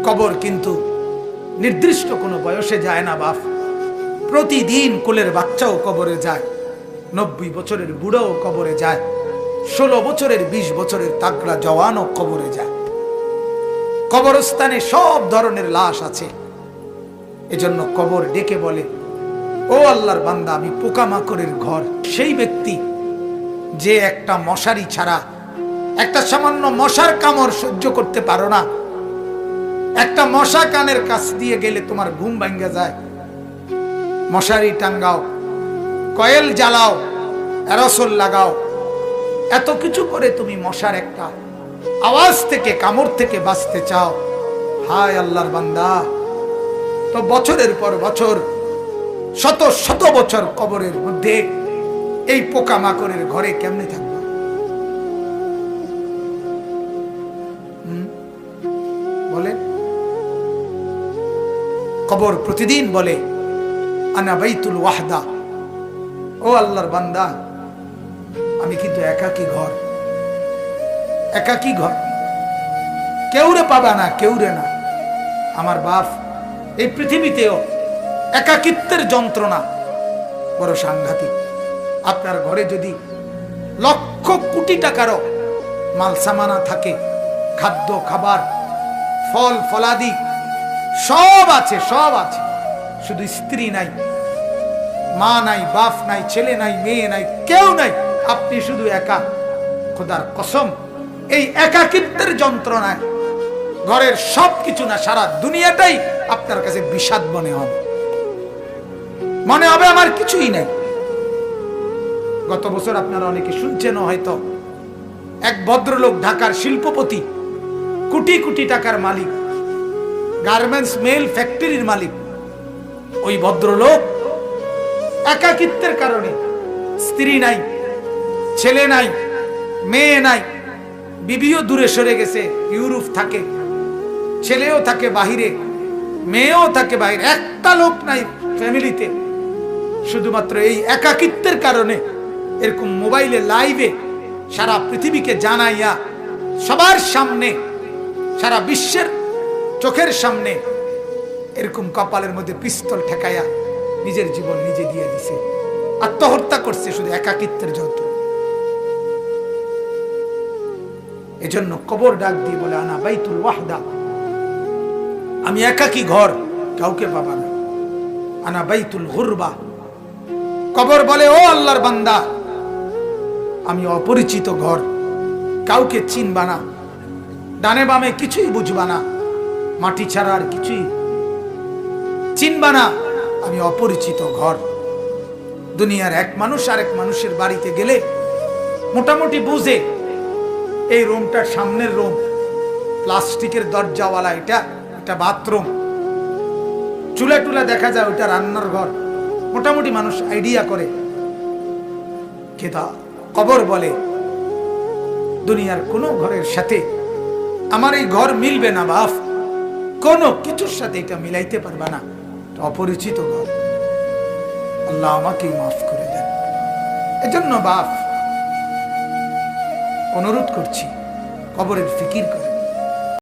কবর কিন্তু নির্দিষ্ট কোনো বয়সে যায় না বাপ। প্রতিদিন কোলের বাচ্চাও কবরে যায়, 90 বছরের বুড়াও কবরে যায়, 16 বছরের 20 বছরের তাগড়া জওয়ানও কবরে যায়। কবরস্থানে সব ধরনের লাশ আছে। এজন্য কবর ডেকে বলে, ও আল্লাহর বান্দা, আমি পোকামাকড়ের ঘর। সেই ব্যক্তি যে একটা মশারি ছাড়া, একটা সামান্য মশার কামড় সহ্য করতে পারো না, একটা মশা কানের কাছ দিয়ে গেলে তোমার ঘুম ভাঙ্গা যায়, মশারি টাঙ্গাও, কয়েল জ্বালাও, অ্যারোসল লাগাও, এত কিছু করে তুমি মশার একটা আওয়াজ থেকে, কামড় থেকে বাঁচতে চাও। হায় আল্লাহর বান্দা, তো বছরের পর বছর, শত শত বছর কবরের মধ্যে এই পোকামাকড়ের ঘরে কেমনে থাকবে? বলে কবর প্রতিদিন বলে, আনা বাইতুল ওয়াহদা, ও আল্লাহর বান্দা, আমি কিন্তু একাকী ঘর, একাকী ঘর, কেউরে পাবা না, কেউরে না। আমার বাপ, এই পৃথিবীতেও একাকিত্বের যন্ত্রণা বড় সাংঘাতিক। আপনার ঘরে যদি লক্ষ কোটি টাকারও মাল সামানা থাকে, খাদ্য খাবার, ফল ফলাদি সব আছে, সব আছে, শুধু স্ত্রী নাই, মা নাই, বাপ নাই, ছেলে নাই, মেয়ে নাই, কেউ নাই, আপনি শুধু একা। খোদার কসম, এই একাকিত্বের যন্ত্রণায় ঘরের সবকিছু না, সারা দুনিয়াটাই আপনার কাছে বিষাদ মনে হবে, মনে হবে আমার কিছুই নাই। গত বছর আপনারা অনেকে শুনছেন হয়তো, এক ভদ্রলোক, ঢাকার শিল্পপতি, কোটি কোটি টাকার মালিক, গার্মেন্টস মেল ফ্যাক্টরির মালিক, ওই ভদ্রলোক একাকিত্বের কারণে, স্ত্রী নাই, ছেলে নাই, মেয়ে নাই, বিবিও দূরে সরে গেছে, ইউরোপ থাকে, ছেলেও থাকে বাহিরে, মেয়েও থাকে বাহিরে, একটা লোক নাই ফ্যামিলিতে। শুধুমাত্র এই একাকিত্বের কারণে এরকম মোবাইলে লাইভে সারা পৃথিবীকে জানাইয়া, সবার সামনে, সারা বিশ্বের চোখের সামনে এরকম কপালের মধ্যে পিস্তল ঠেকাইয়া নিজের জীবন নিজে দিয়ে দিছে, আত্মহত্যা করছে শুধু একাকিত্বের যন্ত্র। এজন্য কবর ডাক দিয়ে বলে, আনা বাইতুল ওয়াহদা, আমি একাকী ঘর, কাউকে পাবা না। আনা বাইতুল গুরবা, কবর বলে, ও আল্লাহর বান্দা, আমি অপরিচিত ঘর, কাউকে চিনবা না, ডানে বামে কিছুই বুঝবা না, মাটি ছাড়া আর কিছুই চিনবা না, আমি অপরিচিত ঘর। দুনিয়ার এক মানুষ আরেক মানুষের বাড়িতে গেলে মোটামুটি বুঝে, এই রুমটার সামনের রুম, প্লাস্টিকের দরজাওয়ালা, এটা বাথরুম, চুলা টুলা দেখা যায়, ওটা রান্নার ঘর, মোটামুটি মানুষ আইডিয়া করে। কবর বলে, দুনিয়ার কোনো ঘরের সাথে আমার এই ঘর মিলবে না বাপ, কোনো কিছুর সাথে এটা মিলাইতে পারবা না, অপরিচিত ঘর। আল্লাহ আমাকেই মাফ করে দেন। এজন্য বাপ, অনুরোধ করছি, কবরের ফিকির করে।